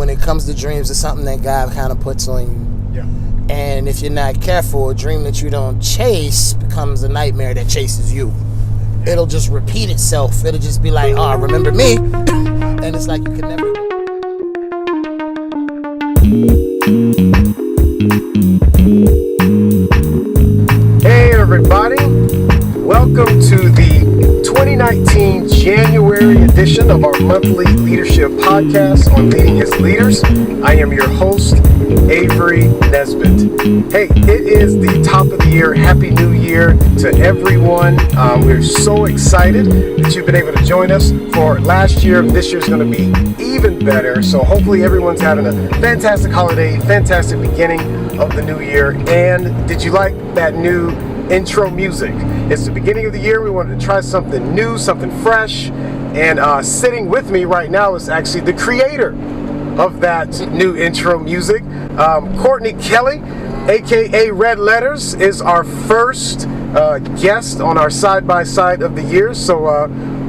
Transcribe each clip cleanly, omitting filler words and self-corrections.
when it comes to dreams, it's something that God kind of puts on you. Yeah. And if you're not careful, a dream that you don't chase becomes a nightmare that chases you. It'll just repeat itself. It'll just be like, oh, remember me? And it's like you can never... Hey everybody, welcome to the 2019 January edition of our monthly leadership podcast on Leading His Leaders. I am your host, Avery Nesbitt. Hey, it is the top of the year. Happy New Year to everyone. We're so excited that you've been able to join us for last year. This year's going to be even better. So hopefully everyone's having a fantastic holiday, fantastic beginning of the new year. And did you like that new intro music? It's the beginning of the year. We wanted to try something new, something fresh. And sitting with me right now is actually the creator of that new intro music. Courtney Kelly, aka Red Letters, is our first guest on our side-by-side of the year. So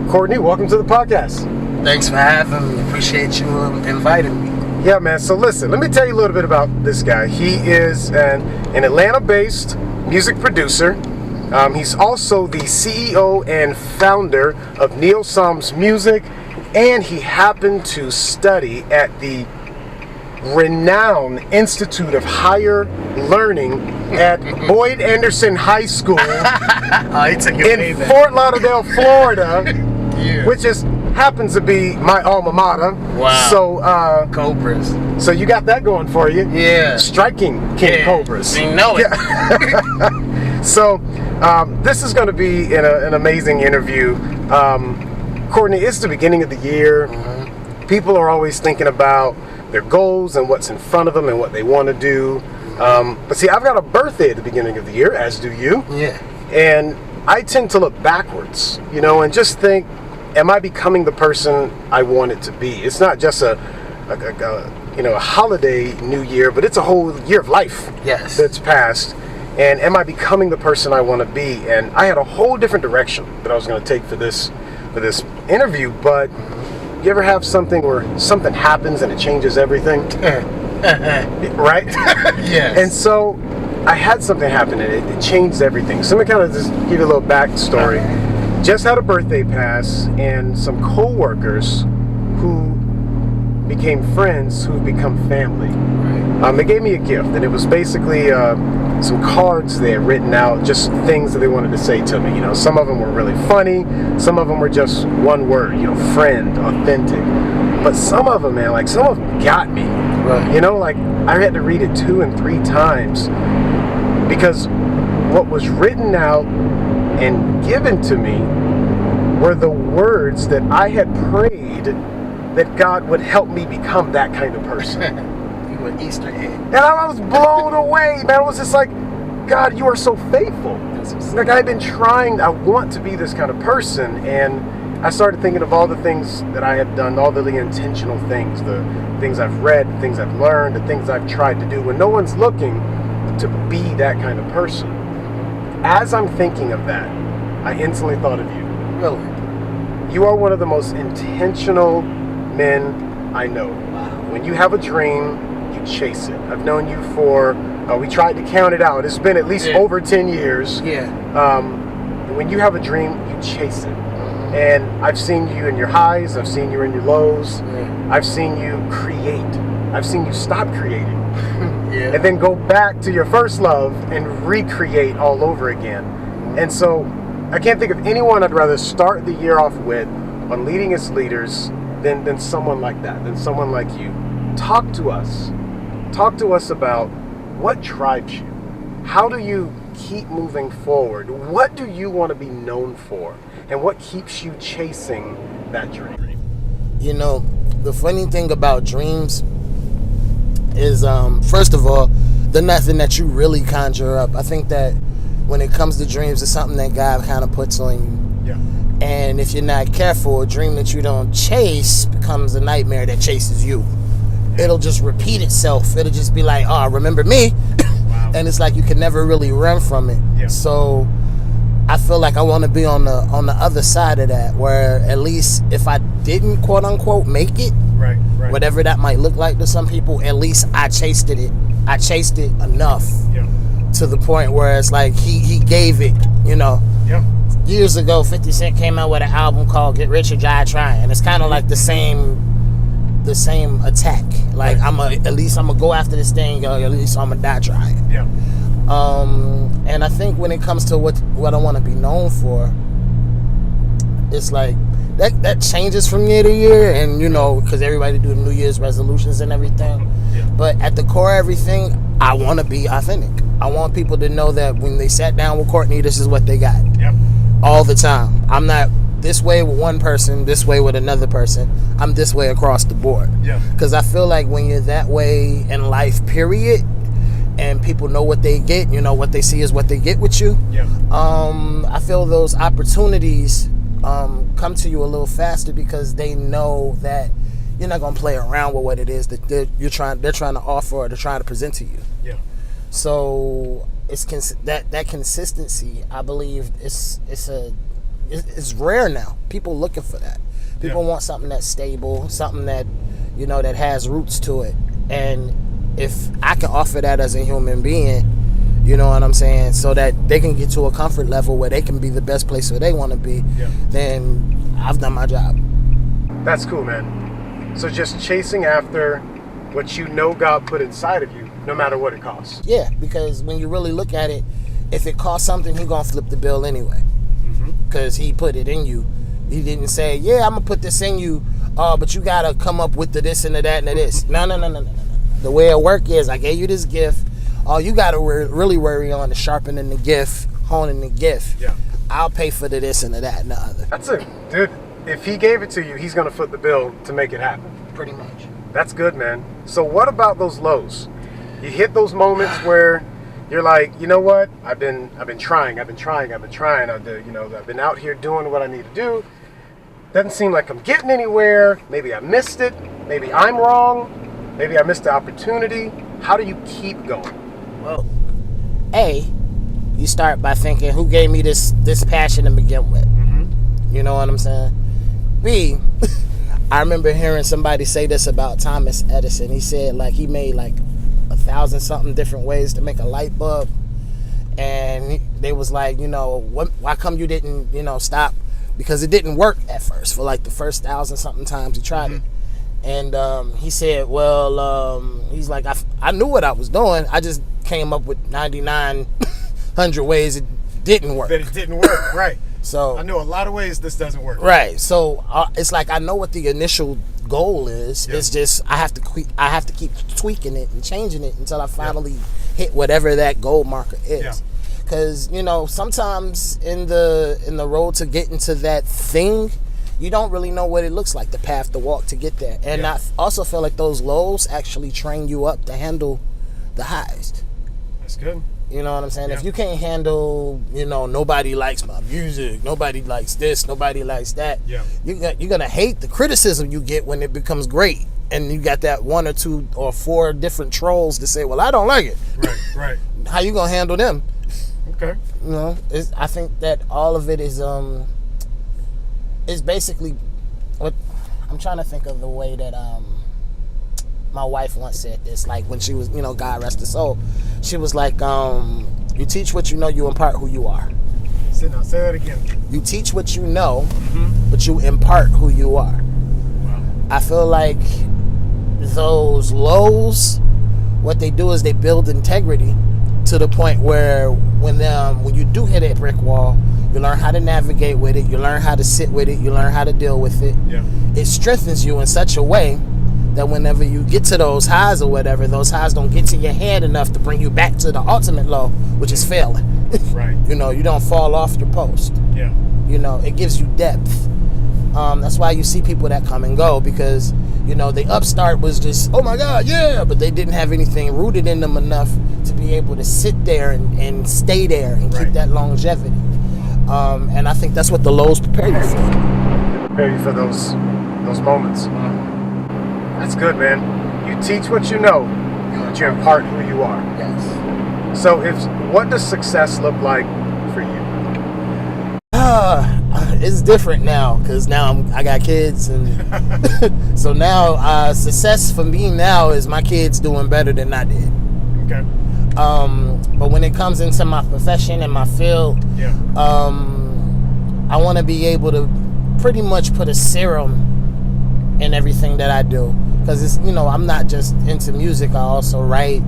Courtney, welcome to the podcast. Thanks for having me. Appreciate you inviting me. Yeah, man. So listen, let me tell you a little bit about this guy. He is an Atlanta-based music producer. He's also the CEO and founder of Neil Psalms Music, and he happened to study at the renowned Institute of Higher Learning at Boyd Anderson High School in Fort Lauderdale, Florida, Yeah. which happens to be my alma mater. Wow. So, Cobras. so you got that going for you. Yeah. Striking King Cobras. You know it. So, this is going to be an amazing interview. Courtney, it's the beginning of the year. Mm-hmm. People are always thinking about their goals and what's in front of them and what they want to do. But see, I've got a birthday at the beginning of the year, as do you. Yeah. And I tend to look backwards, and just think, am I becoming the person I wanted to be? It's not just a holiday new year, but it's a whole year of life that's passed. And am I becoming the person I want to be? And I had a whole different direction that I was going to take for this interview. But you ever have something where something happens and it changes everything? Right? Yes. And so I had something happen and it changed everything. So let me kind of just give you a little backstory. Just had a birthday pass, and some co-workers who became friends who've become family. They gave me a gift, and it was basically some cards they had written out, just things that they wanted to say to me. Some of them were really funny, some of them were just one word, friend, authentic. But some of them, man, some of them got me. Right. I had to read it 2 and 3 times because what was written out and given to me were the words that I had prayed that God would help me become that kind of person. You were Easter egg. And I was blown away, man. It was just like, God, you are so faithful. I've been trying, I want to be this kind of person. And I started thinking of all the things that I had done, all the intentional things, the things I've read, the things I've learned, the things I've tried to do when no one's looking to be that kind of person. As I'm thinking of that, I instantly thought of you. Really? You are one of the most intentional men I know. Wow. When you have a dream, you chase it. I've known you for, we tried to count it out. It's been at least over 10 years. Yeah. When you have a dream, you chase it. And I've seen you in your highs. I've seen you in your lows. Yeah. I've seen you create. I've seen you stop creating. Yeah. And then go back to your first love and recreate all over again. And so I can't think of anyone I'd rather start the year off with on Leading His Leaders than someone like that, than someone like you. Talk to us. Talk to us about what drives you. How do you keep moving forward? What do you want to be known for? And what keeps you chasing that dream? The funny thing about dreams is, first of all, they're nothing that you really conjure up. I think that when it comes to dreams, it's something that God kind of puts on you. Yeah. And if you're not careful, a dream that you don't chase becomes a nightmare that chases you. It'll just repeat itself. It'll just be like, oh, remember me? Wow. And it's like you can never really run from it. Yeah. So I feel like I want to be on the other side of that, where at least if I didn't quote unquote make it, Right. Whatever that might look like to some people, at least I chased it enough to the point where it's like he gave it, you know. Years ago, 50 Cent came out with an album called Get Rich or Die Trying. It's kind of like the same attack. Like, at least I'm gonna go after this thing, at least I'm gonna die trying. And I think when it comes to what I want to be known for, it's like that changes from year to year, and you know, because everybody do New Year's resolutions and everything. But at the core of everything, I want to be authentic. I want people to know that when they sat down with Courtney, this is what they got. All the time. I'm not this way with one person, this way with another person. I'm this way across the board. Because I feel like when you're that way in life, period, and people know what they get, you know, what they see is what they get with you. I feel those opportunities come to you a little faster because they know that you're not gonna play around with what it is that they're trying to offer or they're trying to present to you. So it's that consistency. I believe it's rare now. People looking for that. People want something that's stable, something that, you know, that has roots to it. And if I can offer that as a human being, you know what I'm saying, so that they can get to a comfort level where they can be the best place where they want to be, then I've done my job. That's cool, man. So just chasing after what you know God put inside of you, no matter what it costs. Yeah, because when you really look at it, if it costs something, he's going to flip the bill anyway. Because he put it in you. He didn't say, yeah, I'm going to put this in you, but you got to come up with the this and the that and the this. No. The way it work is, I gave you this gift. All you got to really worry on is sharpening the gift, honing the gift. I'll pay for the this and the that and the other. That's it. Dude, if he gave it to you, he's going to foot the bill to make it happen. Pretty much. That's good, man. So what about those lows? You hit those moments where you're like, you know what? I've been trying. I've been out here doing what I need to do. Doesn't seem like I'm getting anywhere. Maybe I missed it. Maybe I'm wrong. Maybe I missed the opportunity. How do you keep going? Well, A, you start by thinking, who gave me this passion to begin with? You know what I'm saying? B, I remember hearing somebody say this about Thomas Edison. He said, like, he made like 1,000 something different ways to make a light bulb, and they was like, you know, why come you didn't, you know, stop? Because it didn't work at first. For like the first 1,000 something times he tried it, and he said, well, he's like, I knew what I was doing. I just came up with 9,900 ways it didn't work. That it didn't work, right? So I know a lot of ways this doesn't work. Right. So it's like I know what the initial goal is. It's just I have to keep tweaking it and changing it until I finally hit whatever that goal marker is. Because you know, sometimes in the road to getting to that thing, you don't really know what it looks like, the path to walk to get there. And I also feel like those lows actually train you up to handle the highs. That's good. You know what I'm saying? If you can't handle, you know, nobody likes my music, nobody likes this, nobody likes that, you're going to hate the criticism you get when it becomes great. And you got that 1 or 2 or 4 different trolls to say, well, I don't like it. Right. How you going to handle them? Okay. You know, I think that all of it is basically what I'm trying to think of the way that my wife once said this, like when she was, you know, God rest her soul, she was like, you teach what you know, you impart who you are. Say that again. You teach what you know, but you impart who you are. Wow. I feel like those lows, what they do is they build integrity to the point where when you do hit a brick wall, you learn how to navigate with it, you learn how to sit with it, you learn how to deal with it. It strengthens you in such a way that whenever you get to those highs or whatever, those highs don't get to your head enough to bring you back to the ultimate low, which is failing. Right. You know, you don't fall off your post. You know, it gives you depth. That's why you see people that come and go, because, you know, the upstart was just, oh my God, yeah, but they didn't have anything rooted in them enough to be able to sit there and stay there and keep that longevity. And I think that's what the lows prepare you for. They prepare you for those moments. That's good, man. You teach what you know, but you impart who you are. Yes. So what does success look like for you? it's different now because now I got kids, and so now success for me now is my kids doing better than I did. Okay. But when it comes into my profession and my field, Yeah. I want to be able to pretty much put a serum in everything that I do, because it's, I'm not just into music. I also write.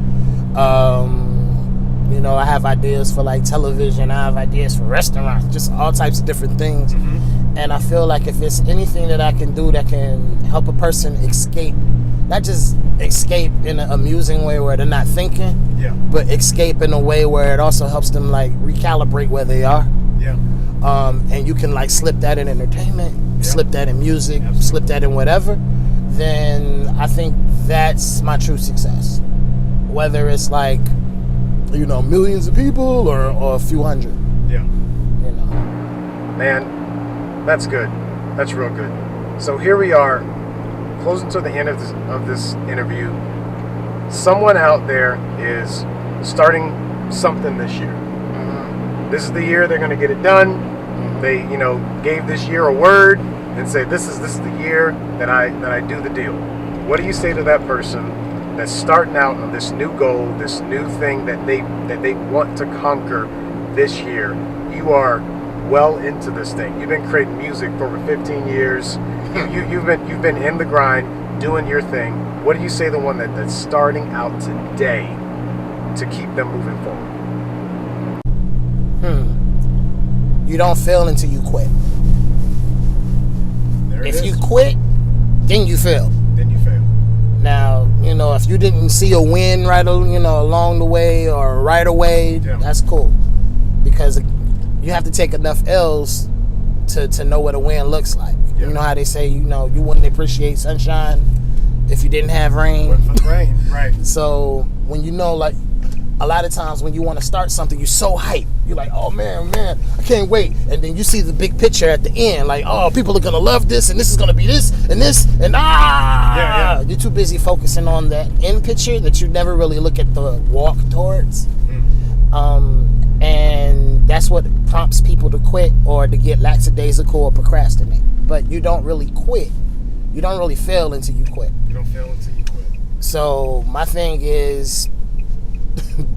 I have ideas for like television. I have ideas for restaurants, just all types of different things. Mm-hmm. And I feel like if it's anything that I can do that can help a person escape, not just escape in an amusing way where they're not thinking, Yeah. but escape in a way where it also helps them like recalibrate where they are. Yeah. And you can like slip that in entertainment, Yeah. slip that in music, Absolutely. slip that in whatever, then I think that's my true success. Whether it's like, millions of people or a few hundred, Yeah. Man, that's good. That's real good. So here we are, closing to the end of this interview. Someone out there is starting something this year. This is the year they're going to get it done. They, gave this year a word and say, this is the year that I do the deal. What do you say to that person that's starting out on this new goal, this new thing that they want to conquer this year? You are well into this thing. You've been creating music for over 15 years. You've been in the grind, doing your thing. What do you say to the one that's starting out today to keep them moving forward? You don't fail until you quit. There it If is. you quit, then you fail. Then you fail. Now, if you didn't see a win right, along the way or right away, Yeah. that's cool, because you have to take enough L's to know what a win looks like. Yeah. You know how they say, you wouldn't appreciate sunshine if you didn't have rain. Went for the rain. Right. So when like a lot of times when you want to start something, you're so hyped. You're like, oh man, I can't wait. And then you see the big picture at the end, like, oh, people are gonna love this, and this is gonna be this, and this, and Yeah. You're too busy focusing on that end picture that you never really look at the walk towards. And that's what prompts people to quit or to get lackadaisical or procrastinate. But you don't really quit. You don't really fail until you quit. You don't fail until you quit. So my thing is,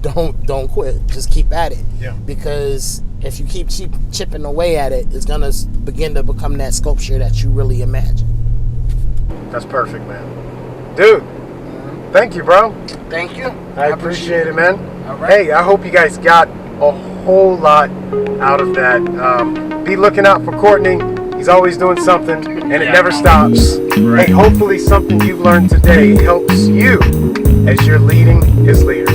don't quit. Just keep at it. Yeah. Because if you keep chipping away at it, it's gonna begin to become that sculpture that you really imagine. That's perfect, man. Dude, thank you, bro. Thank you. I appreciate it, man. All right. Hey, I hope you guys got a whole lot out of that. Be looking out for Courtney. He's always doing something, and it never stops. Right. Hey, hopefully something you've learned today helps you as you're leading his leaders.